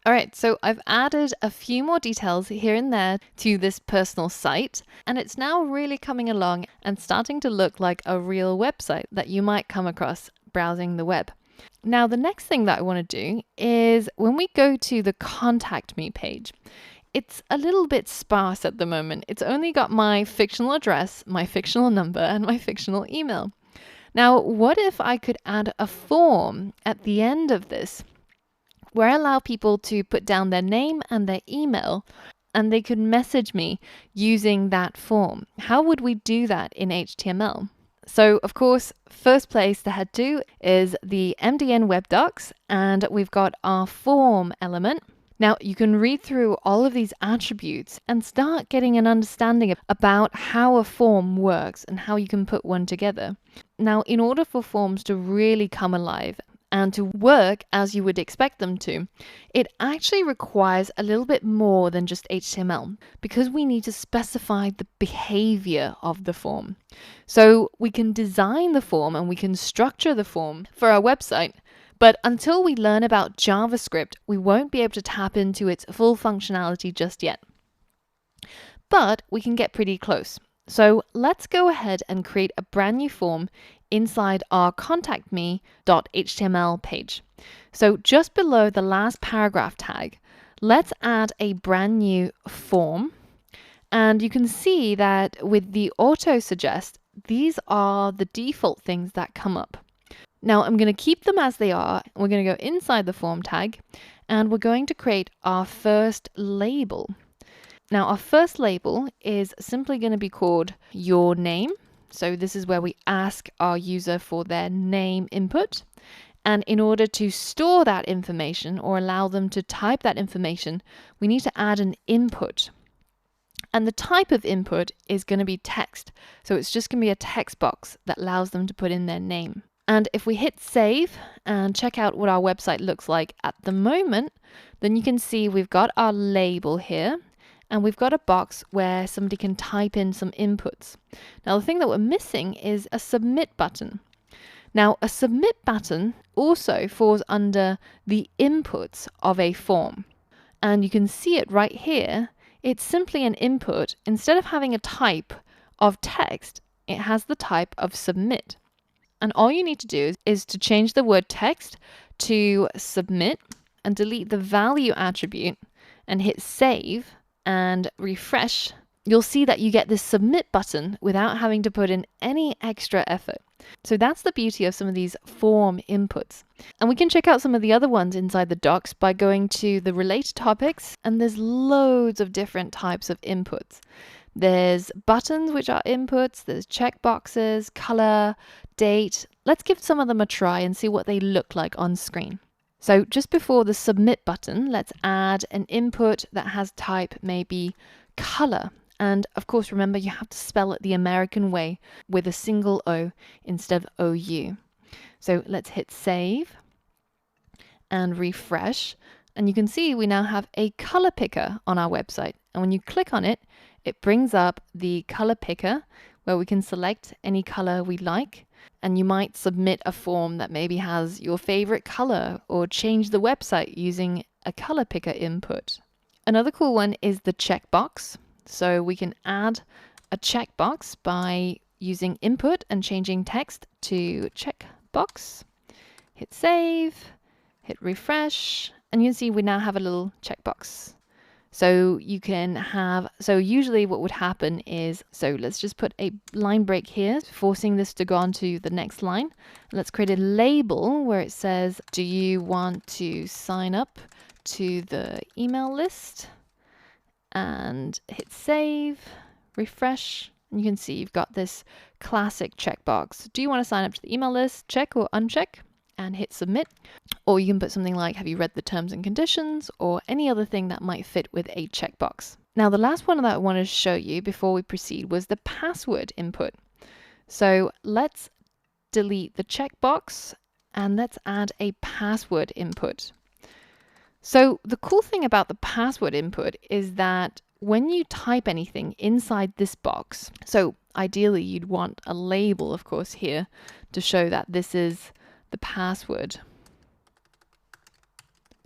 All right, so I've added a few more details here and there to this personal site, and it's now really coming along and starting to look like a real website that you might come across browsing the web. Now, the next thing that I want to do is when we go to the Contact Me page, it's a little bit sparse at the moment. It's only got my fictional address, my fictional number, and my fictional email. Now, what if I could add a form at the end of this where I allow people to put down their name and their email and they could message me using that form? How would we do that in HTML? So, of course, first place to head to is the MDN web docs, and we've got our form element. Now, you can read through all of these attributes and start getting an understanding about how a form works and how you can put one together. Now, in order for forms to really come alive and to work as you would expect them to, it actually requires a little bit more than just HTML because we need to specify the behavior of the form. So we can design the form and we can structure the form for our website, but until we learn about JavaScript, we won't be able to tap into its full functionality just yet. But we can get pretty close. So let's go ahead and create a brand new form inside our contactme.html page. So just below the last paragraph tag, let's add a brand new form. And you can see that with the auto suggest, these are the default things that come up. Now I'm going to keep them as they are. We're going to go inside the form tag and we're going to create our first label. Now our first label is simply going to be called your name. So this is where we ask our user for their name input. And in order to store that information or allow them to type that information, we need to add an input. And the type of input is going to be text. So it's just going to be a text box that allows them to put in their name. And if we hit save and check out what our website looks like at the moment, then you can see we've got our label here. And we've got a box where somebody can type in some inputs. Now, the thing that we're missing is a submit button. Now, a submit button also falls under the inputs of a form. And you can see it right here. It's simply an input. Instead of having a type of text, it has the type of submit. And all you need to do is to change the word text to submit and delete the value attribute and hit save and refresh. You'll see that you get this submit button without having to put in any extra effort. So that's the beauty of some of these form inputs. And we can check out some of the other ones inside the docs by going to the related topics, and there's loads of different types of inputs. There's buttons, which are inputs, there's checkboxes, color, date. Let's give some of them a try and see what they look like on screen. So just before the submit button, let's add an input that has type maybe color. And of course, remember, you have to spell it the American way with a single O instead of OU. So let's hit save and refresh. And you can see we now have a color picker on our website. And when you click on it, it brings up the color picker where we can select any color we like. And you might submit a form that maybe has your favorite color or change the website using a color picker input. Another cool one is the checkbox. So we can add a checkbox by using input and changing text to checkbox. Hit save, hit refresh, and you can see we now have a little checkbox. So you can have, so usually what would happen is, so let's just put a line break here, forcing this to go on to the next line. Let's create a label where it says, do you want to sign up to the email list? And hit save, refresh, and you can see you've got this classic checkbox. Do you want to sign up to the email list? Check or uncheck, and hit submit. Or you can put something like, have you read the terms and conditions, or any other thing that might fit with a checkbox. Now, the last one that I wanted to show you before we proceed was the password input. So let's delete the checkbox and let's add a password input. So the cool thing about the password input is that when you type anything inside this box, so ideally you'd want a label, of course, here to show that this is the password.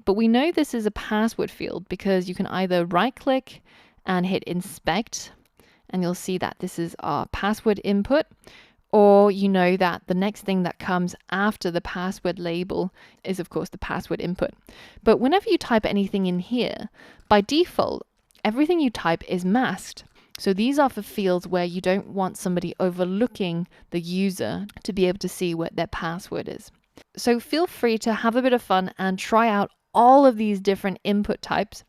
But we know this is a password field because you can either right-click and hit inspect, and you'll see that this is our password input, or you know that the next thing that comes after the password label is, of course, the password input. But whenever you type anything in here, by default, everything you type is masked. So these are for fields where you don't want somebody overlooking the user to be able to see what their password is. So feel free to have a bit of fun and try out all of these different input types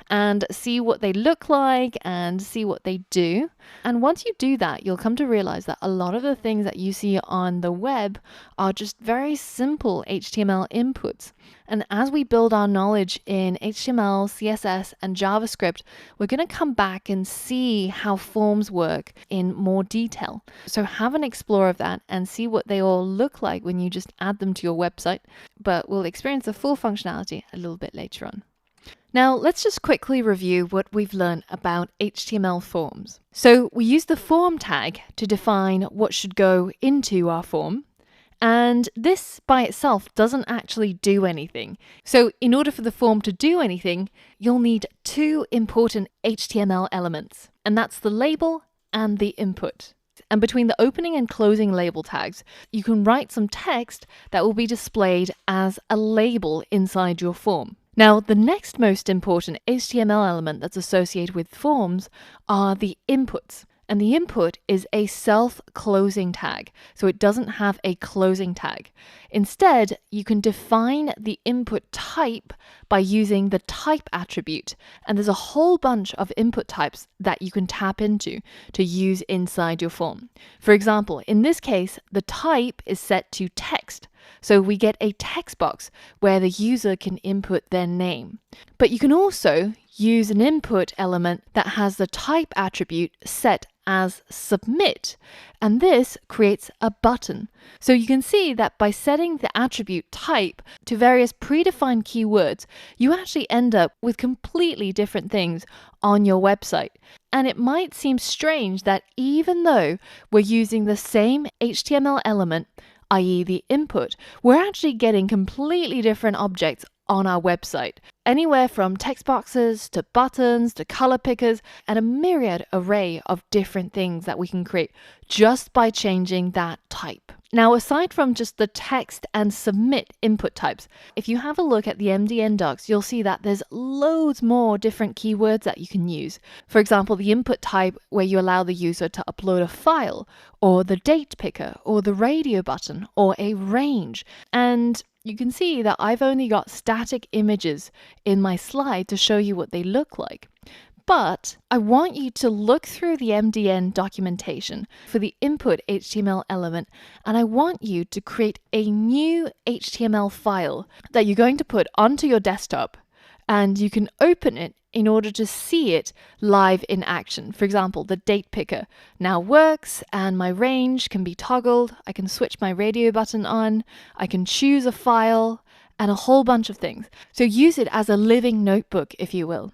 and see what they look like and see what they do. And once you do that, you'll come to realize that a lot of the things that you see on the web are just very simple HTML inputs. And as we build our knowledge in HTML, CSS, and JavaScript, we're going to come back and see how forms work in more detail. So have an explore of that and see what they all look like when you just add them to your website. But we'll experience the full functionality a little bit later on. Now, let's just quickly review what we've learned about HTML forms. So we use the form tag to define what should go into our form. And this by itself doesn't actually do anything. So in order for the form to do anything, you'll need two important HTML elements, and that's the label and the input. And between the opening and closing label tags, you can write some text that will be displayed as a label inside your form. Now, the next most important HTML element that's associated with forms are the inputs. And the input is a self-closing tag, so it doesn't have a closing tag. Instead, you can define the input type by using the type attribute. And there's a whole bunch of input types that you can tap into to use inside your form. For example, in this case, the type is set to text. So we get a text box where the user can input their name. But you can also use an input element that has the type attribute set as submit, and this creates a button. So you can see that by setting the attribute type to various predefined keywords, you actually end up with completely different things on your website. And it might seem strange that even though we're using the same HTML element, i.e. the input, we're actually getting completely different objects on our website. Anywhere from text boxes to buttons to color pickers and a myriad array of different things that we can create just by changing that type. Now, aside from just the text and submit input types, if you have a look at the MDN docs, you'll see that there's loads more different keywords that you can use. For example, the input type where you allow the user to upload a file, or the date picker, or the radio button, or a range. And you can see that I've only got static images in my slide to show you what they look like. But I want you to look through the MDN documentation for the input HTML element, and I want you to create a new HTML file that you're going to put onto your desktop, and you can open it in order to see it live in action. For example, the date picker now works and my range can be toggled. I can switch my radio button on. I can choose a file and a whole bunch of things. So use it as a living notebook, if you will.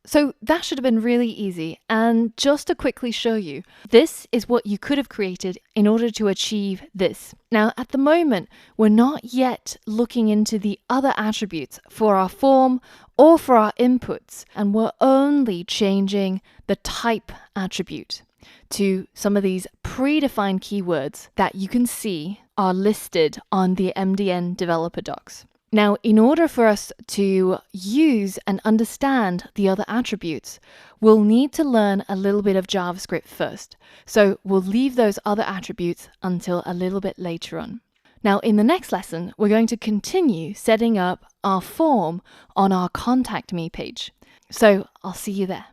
So that should have been really easy. And just to quickly show you, this is what you could have created in order to achieve this. Now, at the moment, we're not yet looking into the other attributes for our form or for our inputs, and we're only changing the type attribute to some of these predefined keywords that you can see are listed on the MDN developer docs. Now, in order for us to use and understand the other attributes, we'll need to learn a little bit of JavaScript first. So we'll leave those other attributes until a little bit later on. Now, in the next lesson, we're going to continue setting up our form on our Contact Me page. So I'll see you there.